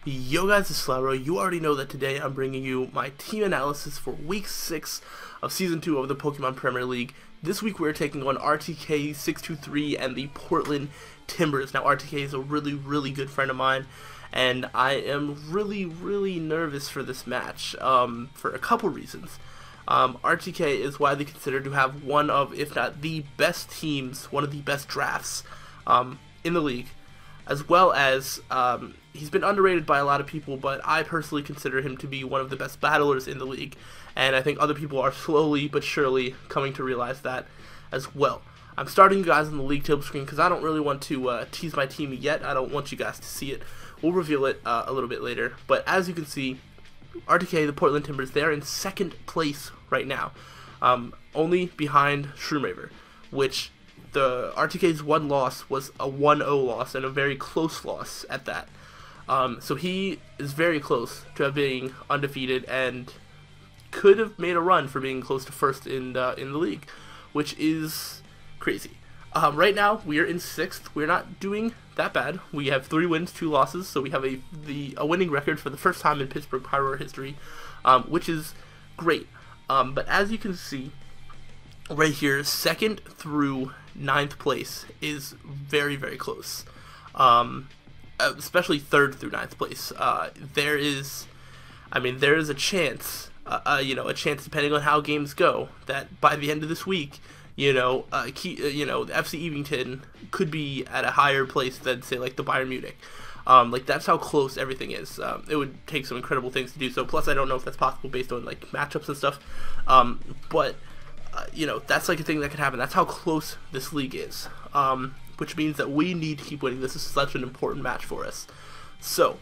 Yo guys, it's Slyroh. You already know that today I'm bringing you my team analysis for Week 6 of Season 2 of the Pokemon Premier League. This week we're taking on RTK623 and the Portland Timbers. Now RTK is a really good friend of mine, and I am really nervous for this match for a couple reasons. RTK is widely considered to have one of, if not the best teams, one of the best drafts in the league, as well as he's been underrated by a lot of people, but I personally consider him to be one of the best battlers in the league, and I think other people are slowly but surely coming to realize that as well. I'm starting you guys on the league table screen because I don't really want to tease my team yet. I don't want you guys to see it. We'll reveal it a little bit later, but as you can see, RTK, the Portland Timbers, they are in second place right now, only behind Shroomraver, which the RTK's one loss was a 1-0 loss, and a very close loss at that. So he is very close to being undefeated and could have made a run for being close to first in the league, which is crazy. Right now we are in 6th. We're not doing that bad. We have 3 wins, 2 losses, so we have a winning record for the first time in Pittsburgh Pyroar history, which is great. But as you can see right here, 2nd through 9th place is very close, especially 3rd through 9th place. There is a chance, a chance, depending on how games go, that by the end of this week, the FC Evington could be at a higher place than, say, like the Bayern Munich. That's how close everything is. It would take some incredible things to do so. Plus, I don't know if that's possible based on like matchups and stuff. But that's like a thing that could happen. That's how close this league is. Which means that we need to keep winning. This is such an important match for us. So,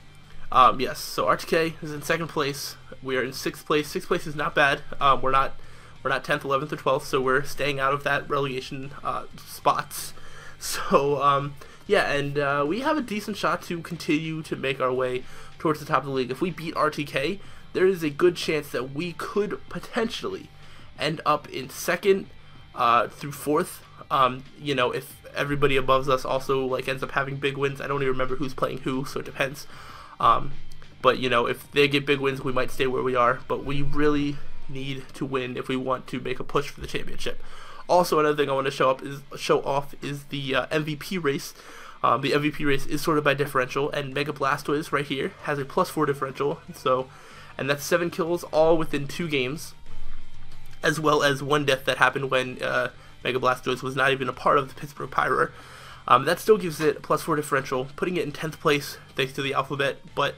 yes. So RTK is in 2nd place. We are in 6th place. 6th place is not bad. We're not 10th, 11th, or 12th, so we're staying out of that relegation spots. So, yeah, and we have a decent shot to continue to make our way towards the top of the league. If we beat RTK, there is a good chance that we could potentially end up in 2nd through 4th. If everybody above us also like ends up having big wins. I don't even remember who's playing who, so it depends. But if they get big wins, we might stay where we are. But we really need to win if we want to make a push for the championship. Also, another thing I want to show off is the MVP race. The MVP race is sorted by differential, and Mega Blastoise right here has a +4 differential. And that's 7 kills all within 2 games, as well as 1 death that happened when Mega Blastoise was not even a part of the Pittsburgh Pyroar. That still gives it a +4 differential, putting it in 10th place thanks to the alphabet. But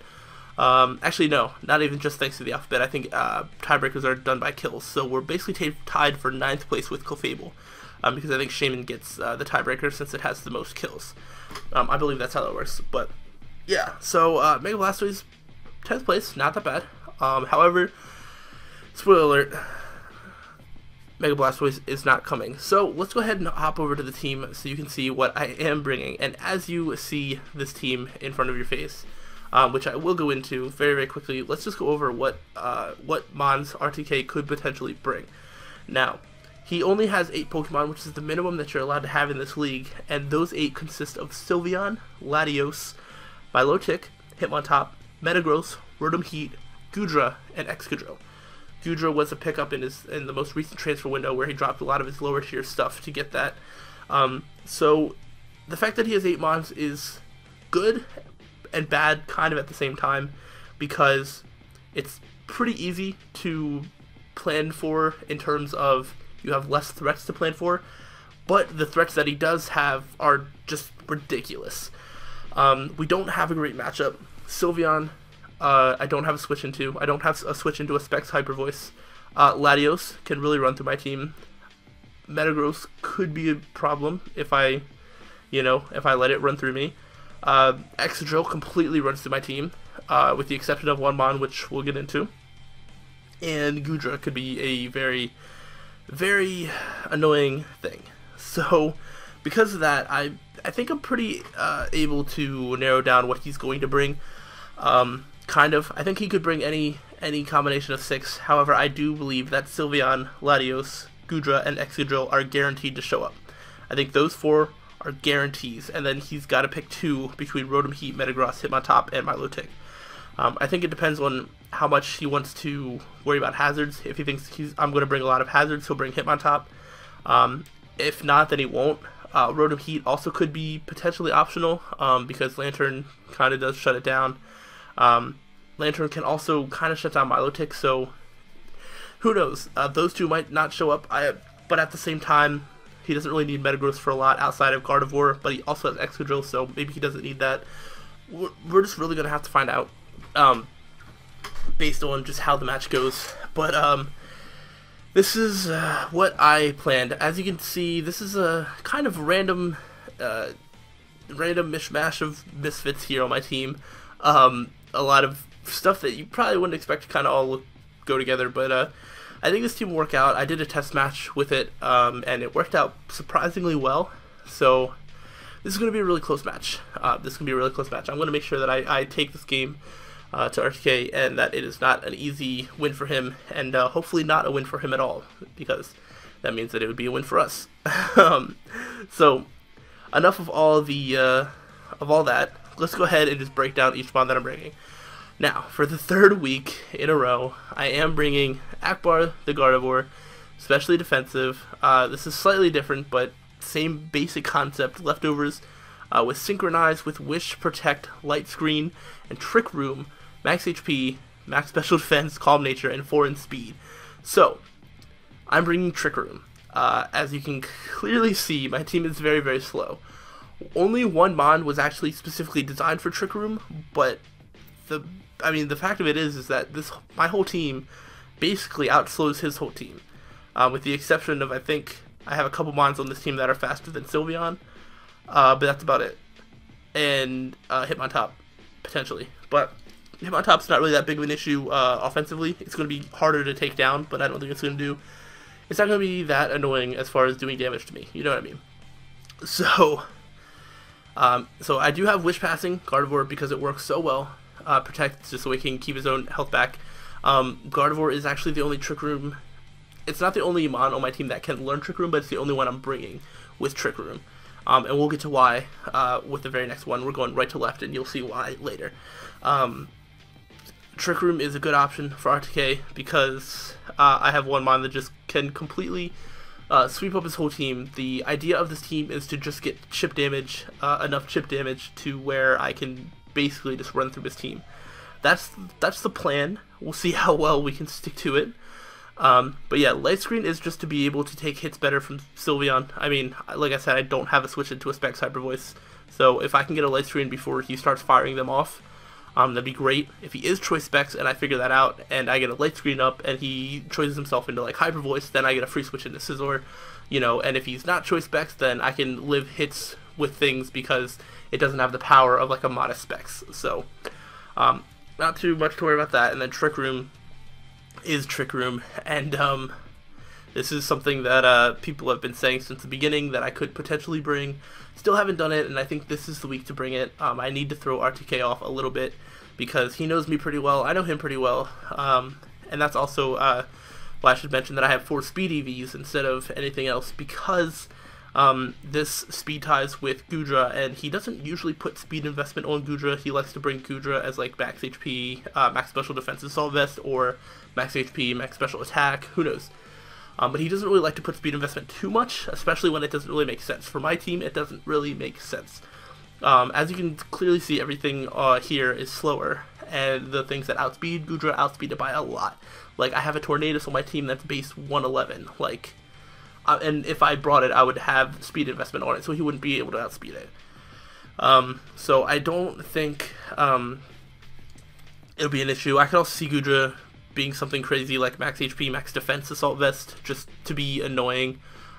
actually, no, not even just thanks to the alphabet. I think tiebreakers are done by kills, so we're basically tied for 9th place with Clefable, because I think Shaman gets the tiebreaker since it has the most kills. I believe that's how that works. But yeah, so Mega Blastoise 10th place, not that bad. However, spoiler alert, Mega Blastoise is not coming. So let's go ahead and hop over to the team so you can see what I am bringing. And as you see this team in front of your face, which I will go into very quickly, let's just go over what Mons RTK could potentially bring. Now, he only has 8 Pokemon, which is the minimum that you're allowed to have in this league, and those 8 consist of Sylveon, Latios, Milotic, Hitmontop, Metagross, Rotom Heat, Goodra, and Excadrill. Goodra was a pickup in the most recent transfer window where he dropped a lot of his lower tier stuff to get that. So the fact that he has 8 Mons is good and bad kind of at the same time, because it's pretty easy to plan for in terms of you have less threats to plan for, but the threats that he does have are just ridiculous. We don't have a great matchup. Sylveon, I don't have a switch into. I don't have a switch into a Specs Hyper Voice. Latios can really run through my team. Metagross could be a problem if I let it run through me. Excadrill completely runs through my team, with the exception of one Mon, which we'll get into. And Goodra could be a very annoying thing. So, because of that, I think I'm pretty able to narrow down what he's going to bring. Kind of. I think he could bring any combination of 6. However, I do believe that Sylveon, Latios, Goodra, and Excadrill are guaranteed to show up. I think those 4 are guarantees, and then he's got to pick 2 between Rotom Heat, Metagross, Hitmontop, and Milotic. I think it depends on how much he wants to worry about hazards. If he thinks I'm going to bring a lot of hazards, he'll bring Hitmontop. If not, then he won't. Rotom Heat also could be potentially optional, because Lantern kind of does shut it down. Lantern can also kind of shut down Milotic, so who knows? Those two might not show up, but at the same time, he doesn't really need Metagross for a lot outside of Gardevoir, but he also has Excadrill, so maybe he doesn't need that. We're just really going to have to find out, based on just how the match goes. But this is what I planned. As you can see, this is a kind of random mishmash of misfits here on my team. A lot of stuff that you probably wouldn't expect to kind of all go together, but I think this team will work out. I did a test match with it, and it worked out surprisingly well. So this is going to be a really close match. I'm going to make sure that I take this game to RTK, and that it is not an easy win for him, and hopefully not a win for him at all, because that means that it would be a win for us. So enough of all that. Let's go ahead and just break down each bond that I'm bringing. Now, for the third week in a row, I am bringing Akbar the Gardevoir, especially defensive. This is slightly different, but same basic concept. Leftovers with Synchronize, with Wish, Protect, Light Screen, and Trick Room, max HP, max special defense, calm nature, and 4 in speed. So, I'm bringing Trick Room. As you can clearly see, my team is very, very slow. Only one Mon was actually specifically designed for Trick Room, but the fact of it is that my whole team basically outslows his whole team, with the exception of, I think I have a couple Mons on this team that are faster than Sylveon, but that's about it. And Hitmontop, potentially. But Hitmontop's not really that big of an issue offensively. It's going to be harder to take down, but I don't think it's not going to be that annoying as far as doing damage to me. You know what I mean? So, I do have Wish Passing Gardevoir because it works so well. Protect, just so he can keep his own health back. Gardevoir is actually the only Trick Room. It's not the only Mon on my team that can learn Trick Room, but it's the only one I'm bringing with Trick Room. And we'll get to why with the very next one. We're going right to left, and you'll see why later. Trick Room is a good option for RTK because I have one Mon that just can completely sweep up his whole team. The idea of this team is to just get chip damage, enough chip damage to where I can basically just run through his team. That's the plan. We'll see how well we can stick to it. But yeah, Light Screen is just to be able to take hits better from Sylveon. I mean, like I said, I don't have a switch into a Specs Hyper Voice, so if I can get a Light Screen before he starts firing them off, that'd be great. If he is Choice Specs and I figure that out, and I get a Light Screen up and he choices himself into like Hyper Voice, then I get a free switch into Scizor, and if he's not Choice Specs, then I can live hits with things because it doesn't have the power of like a modest Specs. So not too much to worry about that. And then Trick Room is Trick Room, and this is something that people have been saying since the beginning that I could potentially bring. Still haven't done it, and I think this is the week to bring it. I need to throw RTK off a little bit because he knows me pretty well. I know him pretty well, and that's also why I should mention that I have 4 speed EVs instead of anything else, because this speed ties with Goodra, and he doesn't usually put speed investment on Goodra. He likes to bring Goodra as like max HP, max special defense Assault Vest, or max HP, max special attack, who knows. But he doesn't really like to put speed investment too much, especially when it doesn't really make sense. For my team, it doesn't really make sense. As you can clearly see, everything here is slower, and the things that outspeed Goodra outspeed it by a lot. Like, I have a Tornadus on my team that's base 111, like, and if I brought it, I would have speed investment on it, so he wouldn't be able to outspeed it. So I don't think it'll be an issue. I could also see Goodra being something crazy like max HP, max defense Assault Vest, just to be annoying.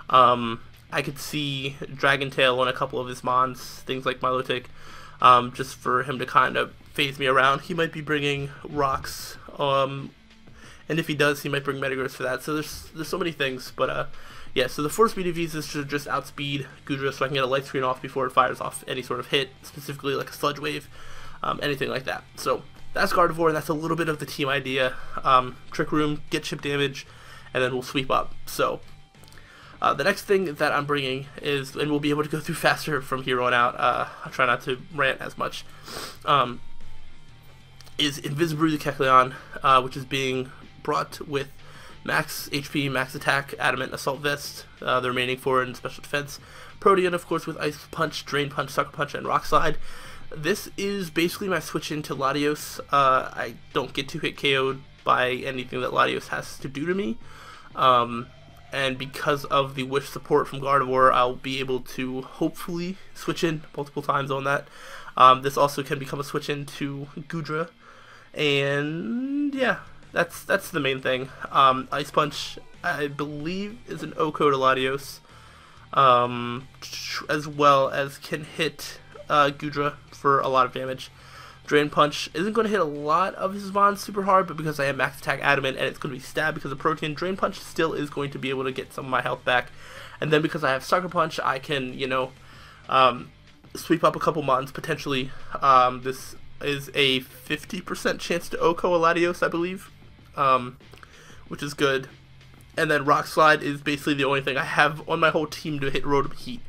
I could see Dragon Tail on a couple of his Mons, things like Milotic, just for him to kind of phase me around. He might be bringing Rocks, and if he does, he might bring Metagross for that. So there's so many things, but yeah, so the 4 speed EVs is to just outspeed Goodra so I can get a Light Screen off before it fires off any sort of hit, specifically like a Sludge Wave, anything like that. So that's Gardevoir, and that's a little bit of the team idea. Trick Room, get chip damage, and then we'll sweep up. So the next thing that I'm bringing is, and we'll be able to go through faster from here on out, I'll try not to rant as much. is Invisible the Kecleon, which is being brought with max HP, max attack, adamant, assault vest, the remaining 4 in special defense. Protean, of course, with Ice Punch, Drain Punch, Sucker Punch, and Rock Slide. This is basically my switch into Latios. I don't get to hit KO'd by anything that Latios has to do to me. And because of the wish support from Gardevoir, I'll be able to hopefully switch in multiple times on that. This also can become a switch into Goodra. And yeah, that's the main thing. Ice Punch, I believe, is an OHKO to Latios, as well as can hit Goodra for a lot of damage. Drain Punch isn't going to hit a lot of his bonds super hard, but because I have max attack adamant and it's going to be stab because of Protean, Drain Punch still is going to be able to get some of my health back. And then because I have Sucker Punch, I can, you know, sweep up a couple mons potentially. This is a 50% chance to OHKO a Latios, I believe, which is good. And then Rock Slide is basically the only thing I have on my whole team to hit Rotom Heat.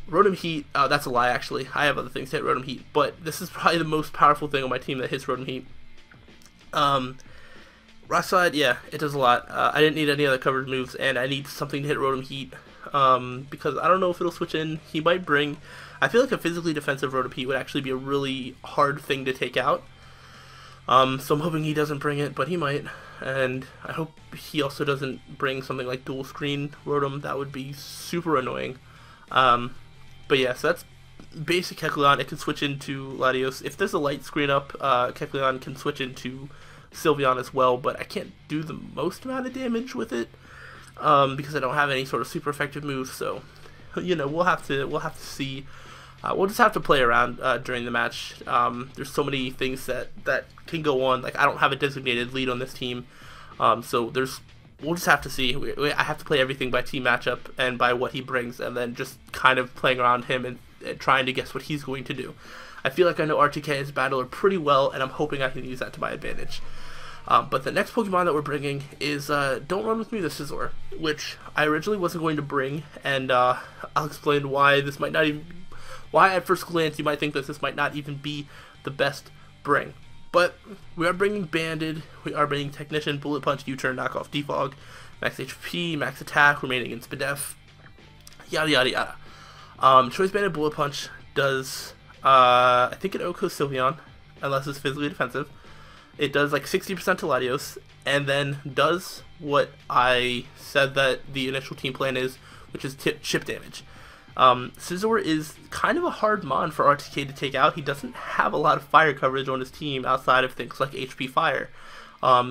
Rotom Heat, that's a lie actually, I have other things to hit Rotom Heat, but this is probably the most powerful thing on my team that hits Rotom Heat. Rock Slide, yeah, it does a lot. I didn't need any other covered moves, and I need something to hit Rotom Heat, because I don't know if it'll switch in. He might bring, I feel like a physically defensive Rotom Heat would actually be a really hard thing to take out. So I'm hoping he doesn't bring it, but he might, and I hope he also doesn't bring something like Dual Screen Rotom. That would be super annoying. But yeah, so that's basic Kecleon. It can switch into Latios. If there's a light screen up, Kecleon can switch into Sylveon as well, but I can't do the most amount of damage with it, because I don't have any sort of super effective moves, so, you know, we'll have to see. We'll just have to play around during the match. There's so many things that can go on. Like, I don't have a designated lead on this team, so we'll just have to see. I have to play everything by team matchup and by what he brings, and then just kind of playing around him and trying to guess what he's going to do. I feel like I know RTK as a battler pretty well, and I'm hoping I can use that to my advantage. But the next Pokemon that we're bringing is Don't Run With Me, the Scizor, which I originally wasn't going to bring, and I'll explain why this might not even... Why at first glance you might think that this might not even be the best bring. But we are bringing Banded, we are bringing Technician, Bullet Punch, U-Turn, Knockoff, Defog, Max HP, Max Attack, remaining in Spadef, yada yada yada. Choice Banded Bullet Punch does, I think it OHKO Sylveon, unless it's physically defensive. It does like 60% to Latios, and then does what I said that the initial team plan is, which is chip damage. Scizor is kind of a hard mon for RTK to take out. He doesn't have a lot of fire coverage on his team outside of things like HP Fire.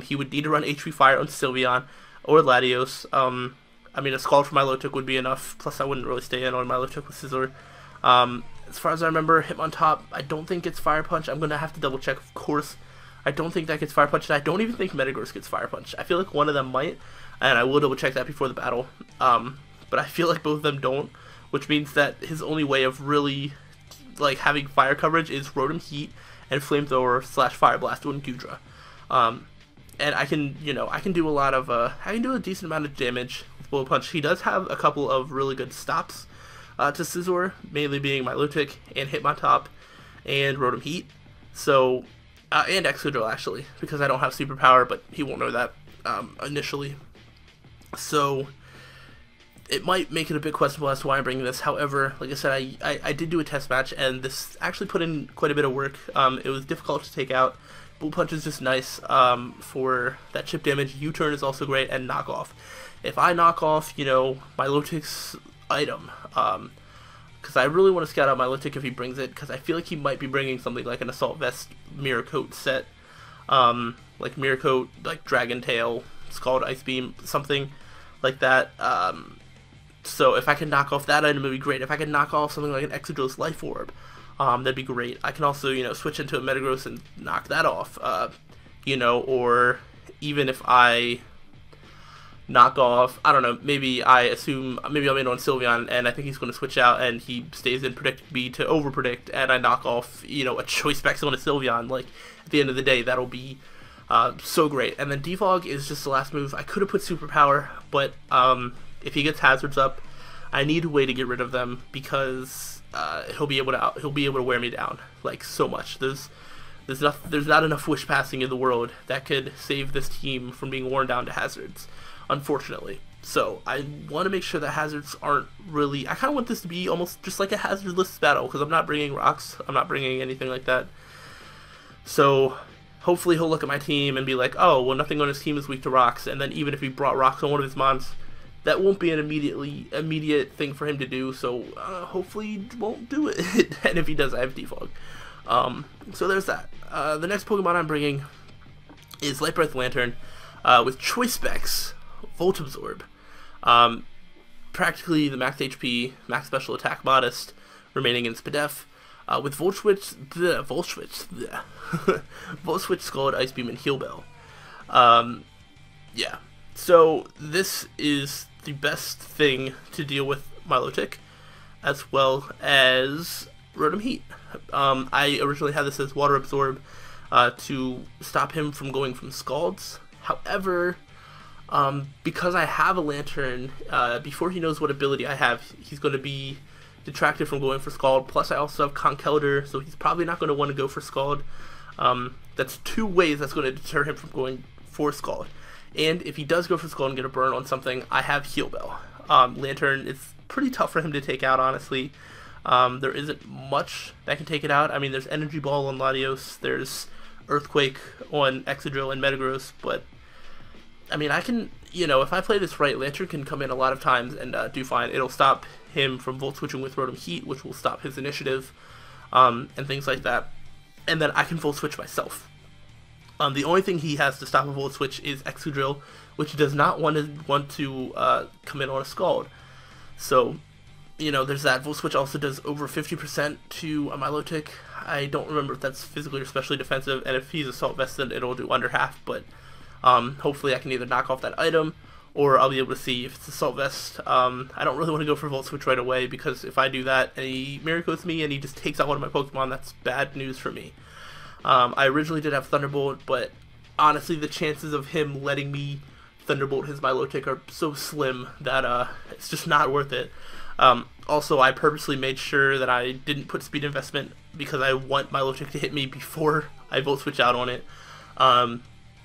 He would need to run HP Fire on Sylveon or Latios. I mean, a Scald for Milotic would be enough, plus I wouldn't really stay in on Milotic with Scizor. As far as I remember, Hitmontop, I don't think gets Fire Punch. I'm going to have to double check, of course. I don't think that gets Fire Punch, and I don't even think Metagross gets Fire Punch. I feel like one of them might, and I will double check that before the battle. But I feel like both of them don't, which means that his only way of really like having fire coverage is Rotom Heat and Flamethrower / Fire Blast on Goodra. And I can, you know, I can do a lot of, I can do a decent amount of damage with Bullet Punch. He does have a couple of really good stops to Scizor, mainly being Milotic and Hitmontop and Rotom Heat. So, and Excadrill actually, because I don't have Superpower, but he won't know that initially. So, it might make it a bit questionable as to why I'm bringing this. However, like I said, I did do a test match, and this actually put in quite a bit of work. It was difficult to take out. Bullet Punch is just nice for that chip damage. U-Turn is also great, and Knock Off. If I knock off, you know, Milotic's item, because I really want to scout out Milotic if he brings it, because I feel like he might be bringing something like an Assault Vest Mirror Coat set, like Mirror Coat, like Dragon Tail, Scald Ice Beam, something like that. So if I can knock off that item, it would be great. If I can knock off something like an Excadrill's Life Orb, that'd be great. I can also, you know, switch into a Metagross and knock that off, you know, or even if I knock off, I don't know, maybe I assume, maybe I'm in on Sylveon and I think he's going to switch out and he stays in Predict B to over predict, and I knock off, you know, a Choice Specs on a Sylveon. Like, at the end of the day, that'll be so great. And then Defog is just the last move. I could have put Superpower, but if he gets hazards up, I need a way to get rid of them, because he'll be able to wear me down like so much. There's there's not enough wish passing in the world that could save this team from being worn down to hazards, unfortunately. So I want to make sure that hazards aren't really... I kind of want this to be almost just like a hazardless battle, because I'm not bringing rocks. I'm not bringing anything like that. So hopefully he'll look at my team and be like, oh, well, nothing on his team is weak to rocks. And then even if he brought rocks on one of his mons, that won't be an immediate thing for him to do. So hopefully he won't do it. And if he does, I have defog. So there's that. The next Pokemon I'm bringing is Light Breath Lantern with Choice Specs, Volt Absorb. Practically the max HP, max special attack modest, remaining in Spadef. With Volt Switch, Volt Switch, Scald, Ice Beam, and Heal Bell. Yeah. So this is the best thing to deal with Milotic, as well as Rotom Heat. I originally had this as Water Absorb to stop him from going from Scalds. However, because I have a Lantern, before he knows what ability I have, he's going to be detracted from going for Scald. Plus, I also have Conkeldurr, so he's probably not going to want to go for Scald. That's two ways that's going to deter him from going for Scald. And if he does go for Scald and get a burn on something, I have Heal Bell. Lantern is pretty tough for him to take out, honestly. There isn't much that can take it out. I mean, there's Energy Ball on Latios, there's Earthquake on Excadrill and Metagross, but I mean, I can, if I play this right, Lantern can come in a lot of times and do fine. It'll stop him from Volt Switching with Rotom Heat, which will stop his initiative, and things like that. And then I can Volt Switch myself. The only thing he has to stop a Volt Switch is Excadrill, which does not want to come in on a Scald. So, there's that. Volt Switch also does over 50% to a Milotic. I don't remember if that's physically or specially defensive, and if he's Assault Vested, it'll do under half, but hopefully I can either knock off that item, or I'll be able to see if it's Assault Vest. I don't really want to go for Volt Switch right away, because if I do that and he Miracles me and he just takes out one of my Pokemon, that's bad news for me. I originally did have Thunderbolt, but honestly the chances of him letting me Thunderbolt his Milotic are so slim that it's just not worth it. Also, I purposely made sure that I didn't put speed investment because I want Milotic to hit me before I Volt Switch out on it,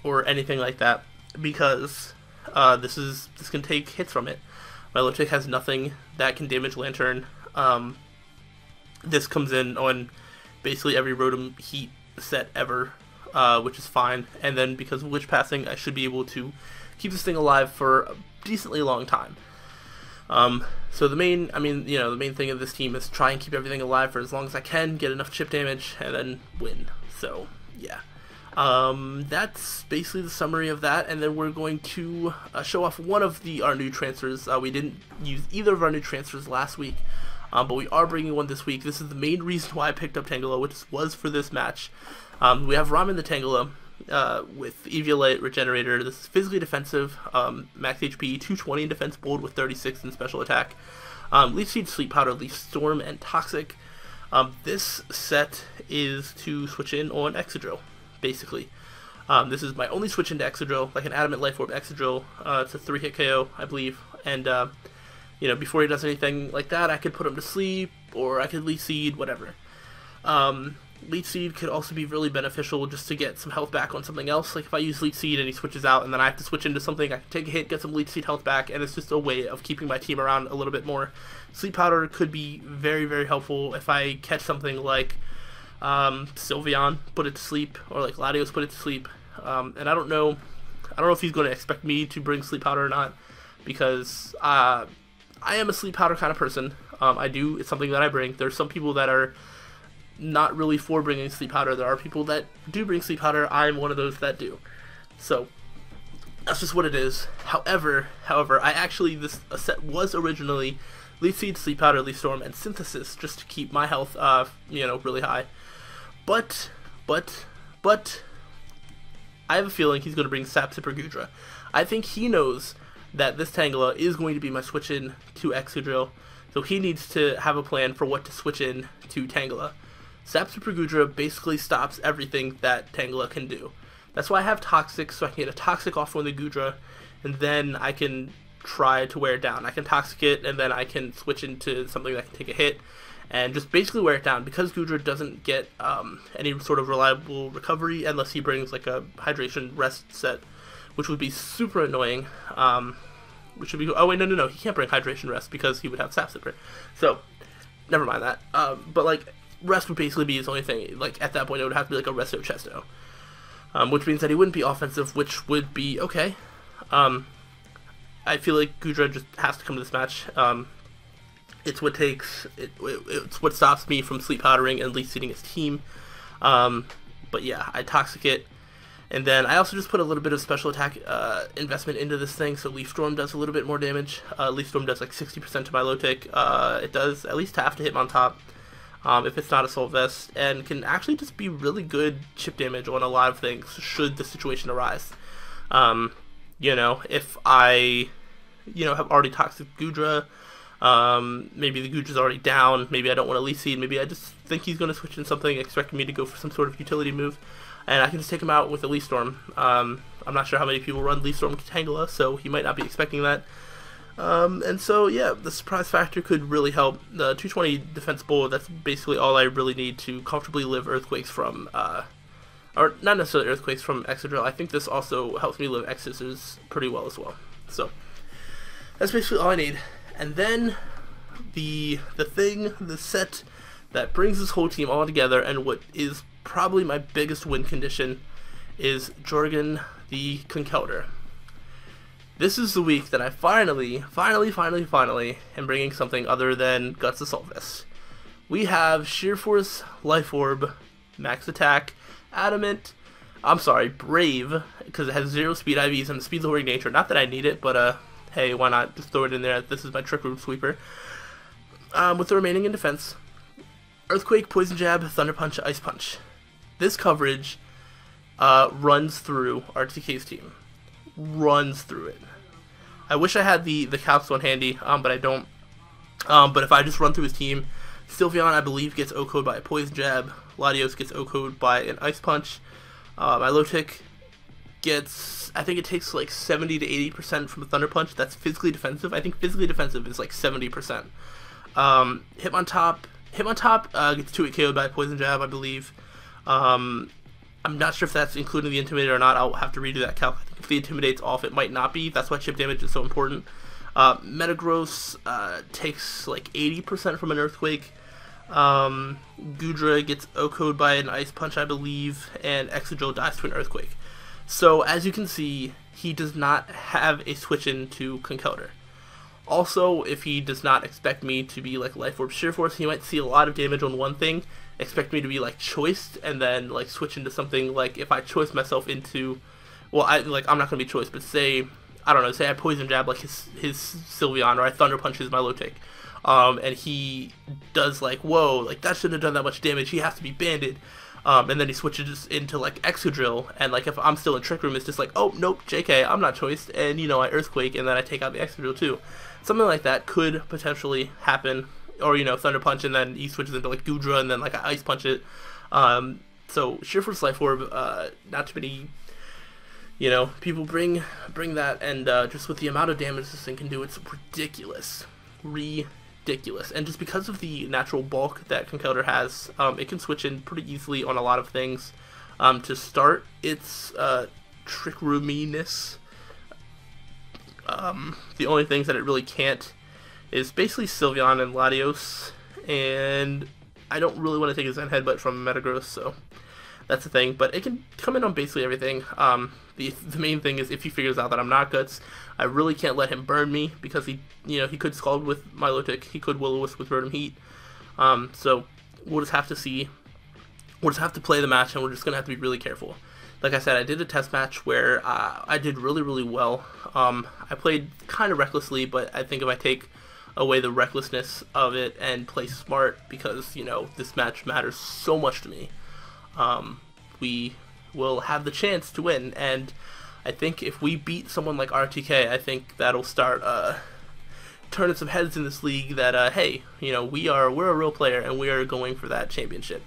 or anything like that, because this can take hits from it. Milotic has nothing that can damage Lantern. This comes in on basically every Rotom Heat set ever, which is fine. And then because of Witch Passing, I should be able to keep this thing alive for a decently long time. So the main thing of this team is try and keep everything alive for as long as I can, get enough chip damage, and then win. So yeah, that's basically the summary of that. And then we're going to show off one of our new transfers. We didn't use either of our new transfers last week, but we are bringing one this week. This is the main reason why I picked up Tangela, which was for this match. We have Ramen the Tangela with Eviolite Regenerator. This is physically defensive, max HP, 220 in defense, bold with 36 in special attack. Leaf Seed, Sleep Powder, Leaf Storm, and Toxic. This set is to switch in on Excadrill, basically. This is my only switch into Excadrill, like an Adamant Life Orb Excadrill. It's a 3-hit KO, I believe, and before he does anything like that, I could put him to sleep, or I could Leaf Seed, whatever. Leech Seed could also be really beneficial just to get some health back on something else. Like if I use Leech Seed and he switches out and then I have to switch into something, I can take a hit, get some Leech Seed health back, and it's just a way of keeping my team around a little bit more. Sleep Powder could be very, very helpful if I catch something like Sylveon, put it to sleep, or like Latios, put it to sleep. And I don't know if he's going to expect me to bring Sleep Powder or not, because I am a Sleep Powder kind of person. It's something that I bring. There's some people that are not really for bringing Sleep Powder. There are people that do bring Sleep Powder. I'm one of those that do. So that's just what it is. However, this set was originally Leaf Seed, Sleep Powder, Leaf Storm, and Synthesis, just to keep my health, really high. But I have a feeling he's going to bring Sap Sipper Gudra. I think he knows that this Tangela is going to be my switch in to Excadrill, so he needs to have a plan for what to switch in to Tangela. Sap Super Gudra basically stops everything that Tangela can do. That's why I have Toxic, so I can get a Toxic off on the Gudra, and then I can try to wear it down. I can Toxic it, and then I can switch into something that can take a hit, and just basically wear it down, because Gudra doesn't get any sort of reliable recovery unless he brings like a hydration rest set, which would be super annoying. Which would be, oh wait, no, he can't bring hydration rest because he would have Sap Sipper. So, never mind that. But like, rest would basically be his only thing. Like, at that point, it would have to be like a resto chesto. Which means that he wouldn't be offensive, which would be okay. I feel like Gudra just has to come to this match. It's what it's what stops me from sleep powdering and least seeding his team. But yeah, I Toxic it. And then I also just put a little bit of special attack investment into this thing, so Leaf Storm does a little bit more damage. Leaf Storm does like 60% to my low tick. It does at least half to hit on top if it's not Assault Vest, and can actually just be really good chip damage on a lot of things should the situation arise. You know, if I, have already Toxic Gudra, maybe the Gudra's already down, maybe I don't want to Leaf Seed, maybe I just think he's going to switch in something, expecting me to go for some sort of utility move, and I can just take him out with a Leaf Storm. I'm not sure how many people run Leaf Storm Tangela, so he might not be expecting that. And so, yeah, the surprise factor could really help. The 220 defense bull, that's basically all I really need to comfortably live Earthquakes from, or not necessarily Earthquakes from Excadrill. I think this also helps me live X-Scissors pretty well as well. So, that's basically all I need. And then, the set that brings this whole team all together, and what is probably my biggest win condition, is Jorgen the Conkeldurr. This is the week that I finally am bringing something other than Guts Assault Vest. We have Sheer Force, Life Orb, Max Attack, Adamant, Brave, because it has 0 speed IVs and speed lowering nature. Not that I need it, but hey, why not just throw it in there? This is my Trick Room Sweeper. With the remaining in defense, Earthquake, Poison Jab, Thunder Punch, Ice Punch. This coverage runs through RTK's team. Runs through it. I wish I had the Calcs one handy, but I don't. But if I just run through his team, Sylveon, I believe, gets O-Code by a Poison Jab. Latios gets O-Code by an Ice Punch. My low tick gets, I think it takes like 70 to 80% from a Thunder Punch. That's physically defensive. I think physically defensive is like 70%. Hitmontop gets 2-hit KO'd by a Poison Jab, I believe. I'm not sure if that's including the Intimidator or not. I'll have to redo that calc. I think if the Intimidate's off, it might not be. That's why chip damage is so important. Metagross takes like 80% from an Earthquake. Gudra gets O-Code by an Ice Punch, I believe, and Excadrill dies to an Earthquake. So, as you can see, he does not have a switch into Conkeldurr. Also, if he does not expect me to be like Life Orb Sheer Force, he might see a lot of damage on one thing, expect me to be like choiced, and then like switch into something like if I choice myself into, well, I'm not gonna be choiced, but say, I don't know, say I Poison Jab like his Sylveon, or I Thunder Punches my low take, and he does like, whoa, like that shouldn't have done that much damage, he has to be banded. And then he switches into like Excadrill, and like if I'm still in Trick Room, it's just like, oh nope, JK, I'm not choiced, and I Earthquake, and then I take out the Excadrill too. Something like that could potentially happen, or Thunder Punch, and then he switches into like Gudra, and then like I Ice Punch it. So Sheer Force, Life Orb, not too many, people bring that, and just with the amount of damage this thing can do, it's ridiculous. And just because of the natural bulk that Conkeldurr has, it can switch in pretty easily on a lot of things. To start its Trick Roominess, the only things that it really can't is basically Sylveon and Latios, and I don't really want to take a Zen Headbutt from Metagross, so that's the thing. But it can come in on basically everything. The main thing is if he figures out that I'm not Guts, I really can't let him burn me, because he could Scald with Milotic, he could Will-O-Wisp with Rotom Heat. So we'll just have to see. We'll just have to play the match, and we're just gonna have to be really careful. Like I said, I did a test match where I did really well. I played kind of recklessly, but I think if I take away the recklessness of it and play smart, because this match matters so much to me, we will have the chance to win. And I think if we beat someone like RTK, I think that'll start turning some heads in this league that hey, we're a real player, and we are going for that championship.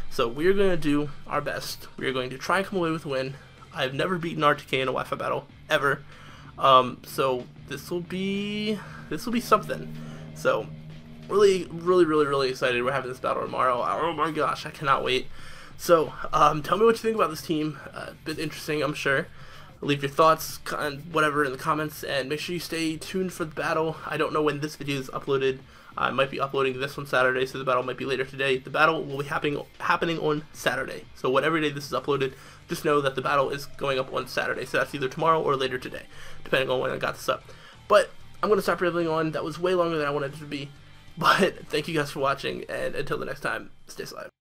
So we're going to do our best. We are going to try and come away with a win. I've never beaten RTK in a Wi-Fi battle ever, so this will be something. So really excited. We're having this battle tomorrow. Oh my gosh, I cannot wait. So, tell me what you think about this team. A bit interesting, I'm sure. Leave your thoughts, whatever, in the comments, and make sure you stay tuned for the battle. I don't know when this video is uploaded. I might be uploading this on Saturday, so the battle might be later today. The battle will be happening on Saturday. So whatever day this is uploaded, just know that the battle is going up on Saturday. So that's either tomorrow or later today, depending on when I got this up. But I'm going to stop rambling on. That was way longer than I wanted it to be. But thank you guys for watching, and until the next time, stay sly.